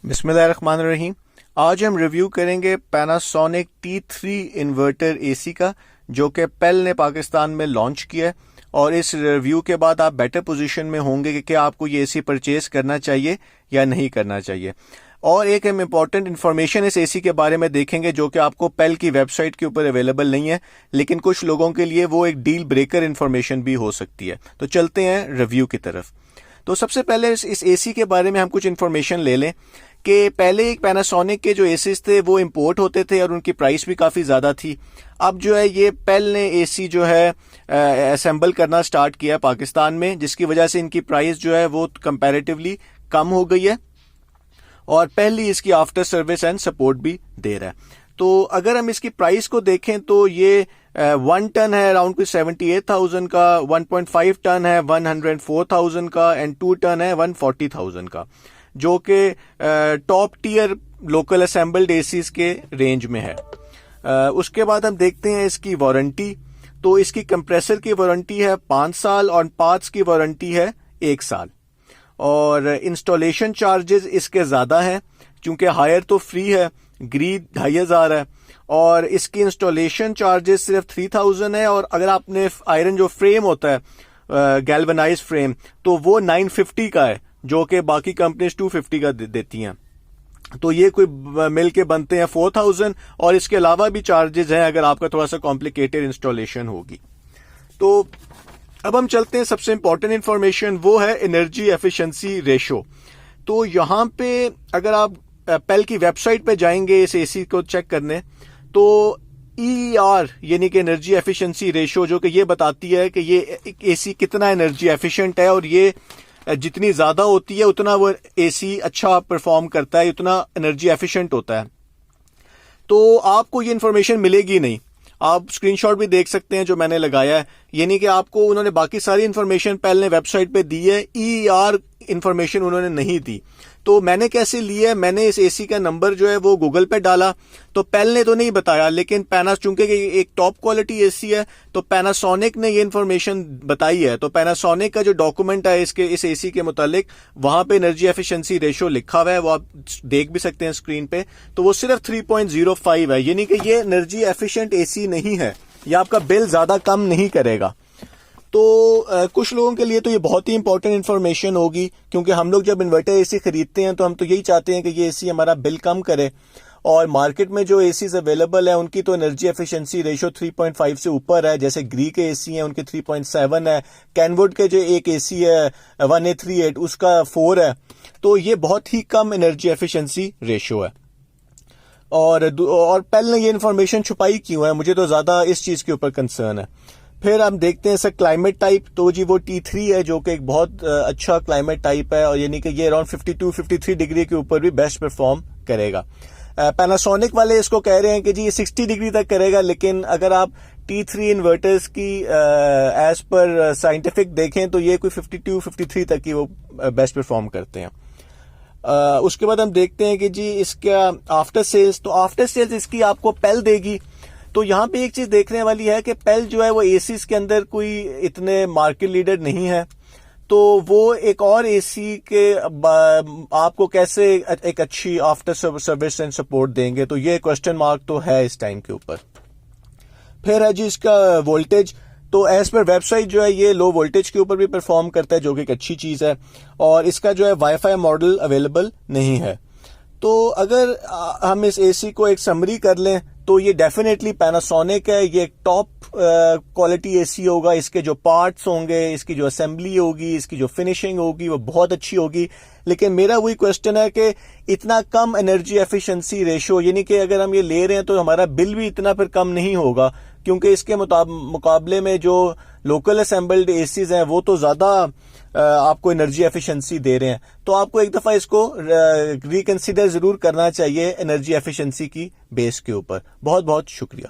बिस्मिल्लाहिर्रहमानिर्रहीम। आज हम रिव्यू करेंगे पैनासोनिक T3 इन्वर्टर एसी का, जो कि पेल ने पाकिस्तान में लॉन्च किया है। और इस रिव्यू के बाद आप बेटर पोजीशन में होंगे कि क्या आपको ये एसी परचेज करना चाहिए या नहीं करना चाहिए। और एक हम इम्पॉर्टेंट इन्फॉर्मेशन इस एसी के बारे में देखेंगे जो कि आपको पेल की वेबसाइट के ऊपर अवेलेबल नहीं है, लेकिन कुछ लोगों के लिए वो एक डील ब्रेकर इन्फॉर्मेशन भी हो सकती है। तो चलते हैं रिव्यू की तरफ। तो सबसे पहले इस एसी के बारे में हम कुछ इन्फॉर्मेशन ले लें कि पहले एक पैनासोनिक के जो एसीज थे वो इंपोर्ट होते थे और उनकी प्राइस भी काफ़ी ज़्यादा थी। अब जो है ये पेल ने एसी जो है असेंबल करना स्टार्ट किया पाकिस्तान में, जिसकी वजह से इनकी प्राइस जो है वो कंपैरेटिवली कम हो गई है और पहली इसकी आफ्टर सर्विस एंड सपोर्ट भी दे रहा है। तो अगर हम इसकी प्राइस को देखें तो ये 1 टन है अराउंड कोई 78,000 का, 1.5 टन है 104,000 का एंड 2 टन है 140,000 का, जो कि top tier local assembled ACs के रेंज में है। उसके बाद हम देखते हैं इसकी वारंटी। तो इसकी कंप्रेसर की वारंटी है 5 साल और पार्ट्स की वारंटी है 1 साल। और इंस्टॉलेशन चार्जेस इसके ज़्यादा हैं, क्योंकि हायर तो फ्री है, ग्रीड 2,500 है और इसकी इंस्टॉलेशन चार्जेस सिर्फ 3,000 है। और अगर आपने आयरन जो फ्रेम होता है गैल्वेनाइज फ्रेम, तो वो 950 का है, जो कि बाकी कंपनीज 250 का देती हैं। तो ये कोई मिल के बनते हैं 4,000 और इसके अलावा भी चार्जेस हैं अगर आपका थोड़ा सा कॉम्प्लिकेटेड इंस्टॉलेशन होगी। तो अब हम चलते हैं, सबसे इंपॉर्टेंट इंफॉर्मेशन वो है एनर्जी एफिशिएंसी रेशो। तो यहाँ पे अगर आप पेल की वेबसाइट पे जाएंगे इस एसी को चेक करने, तो EER यानी कि एनर्जी एफिशिएंसी रेशो, जो कि ये बताती है कि ये एसी कितना एनर्जी एफिशिएंट है और ये जितनी ज्यादा होती है उतना वो एसी अच्छा परफॉर्म करता है, उतना एनर्जी एफिशिएंट होता है। तो आपको ये इन्फॉर्मेशन मिलेगी नहीं। आप स्क्रीनशॉट भी देख सकते हैं जो मैंने लगाया है, यानी कि आपको उन्होंने बाकी सारी इन्फॉर्मेशन पहले वेबसाइट पे दी है, EER इन्फॉर्मेशन उन्होंने नहीं दी। तो मैंने कैसे लिया है, मैंने इस एसी का नंबर जो है वो गूगल पे डाला, तो पेल ने तो नहीं बताया, लेकिन चूंकि एक टॉप क्वालिटी एसी है तो पैनासोनिक ने ये इन्फॉर्मेशन बताई है। तो पैनासोनिक का जो डॉक्यूमेंट है इस एसी के मुतालिक, वहां पे एनर्जी एफिशिएंसी रेशो लिखा हुआ है, वो आप देख भी सकते हैं स्क्रीन पे। तो वो सिर्फ 3.05 है, यानी कि ये एनर्जी एफिशिएंट एसी नहीं है, ये आपका बिल ज्यादा कम नहीं करेगा। तो कुछ लोगों के लिए तो ये बहुत ही इंपॉर्टेंट इन्फॉर्मेशन होगी, क्योंकि हम लोग जब इन्वर्टर एसी खरीदते हैं तो हम तो यही चाहते हैं कि ये एसी हमारा बिल कम करे। और मार्केट में जो एसीज अवेलेबल है उनकी तो एनर्जी एफिशिएंसी रेशो 3.5 से ऊपर है। जैसे ग्री के एसी हैं उनके 3.7 है, कैनवुड के जो एक एसी है 1838 उसका 4 है। तो ये बहुत ही कम एनर्जी एफिशिएंसी रेशो है। और पेल ने ये इन्फॉर्मेशन छुपाई क्यों है, मुझे तो ज्यादा इस चीज के ऊपर कंसर्न है। फिर हम देखते हैं सर क्लाइमेट टाइप। तो जी वो T3 है, जो कि एक बहुत अच्छा क्लाइमेट टाइप है, और यानी कि ये अराउंड 52-53 डिग्री के ऊपर भी बेस्ट परफॉर्म करेगा। पैनासोनिक वाले इसको कह रहे हैं कि जी ये 60 डिग्री तक करेगा, लेकिन अगर आप T3 इन्वर्टर्स की एज पर साइंटिफिक देखें तो ये कोई 52-53 तक ही वो बेस्ट परफॉर्म करते हैं। उसके बाद हम देखते हैं कि जी इसका आफ्टर सेल्स, तो आफ्टर सेल्स इसकी आपको पेल देगी। तो यहाँ पे एक चीज देखने वाली है कि पेल जो है वो एसीज के अंदर कोई इतने मार्केट लीडर नहीं है, तो वो एक और एसी के आपको कैसे एक अच्छी आफ्टर सर्विस एंड सपोर्ट देंगे, तो ये क्वेश्चन मार्क तो है इस टाइम के ऊपर। फिर है जी इसका वोल्टेज। तो एज पर वेबसाइट जो है ये लो वोल्टेज के ऊपर भी परफॉर्म करता है, जो कि एक अच्छी चीज है। और इसका जो है वाईफाई मॉडल अवेलेबल नहीं है। तो अगर हम इस एसी को एक समरी कर लें तो ये डेफिनेटली पैनासोनिक है, ये एक टॉप क्वालिटी एसी होगा। इसके जो पार्ट्स होंगे, इसकी जो असेंबली होगी, इसकी जो फिनिशिंग होगी वो बहुत अच्छी होगी। लेकिन मेरा वही क्वेश्चन है कि इतना कम एनर्जी एफिशिएंसी रेशो, यानी कि अगर हम ये ले रहे हैं तो हमारा बिल भी इतना फिर कम नहीं होगा, क्योंकि इसके मुकाबले में जो लोकल असेंबल्ड एसीज हैं वो तो ज्यादा आपको एनर्जी एफिशिएंसी दे रहे हैं। तो आपको एक दफा इसको रिकंसिडर जरूर करना चाहिए एनर्जी एफिशिएंसी की बेस के ऊपर। बहुत बहुत शुक्रिया।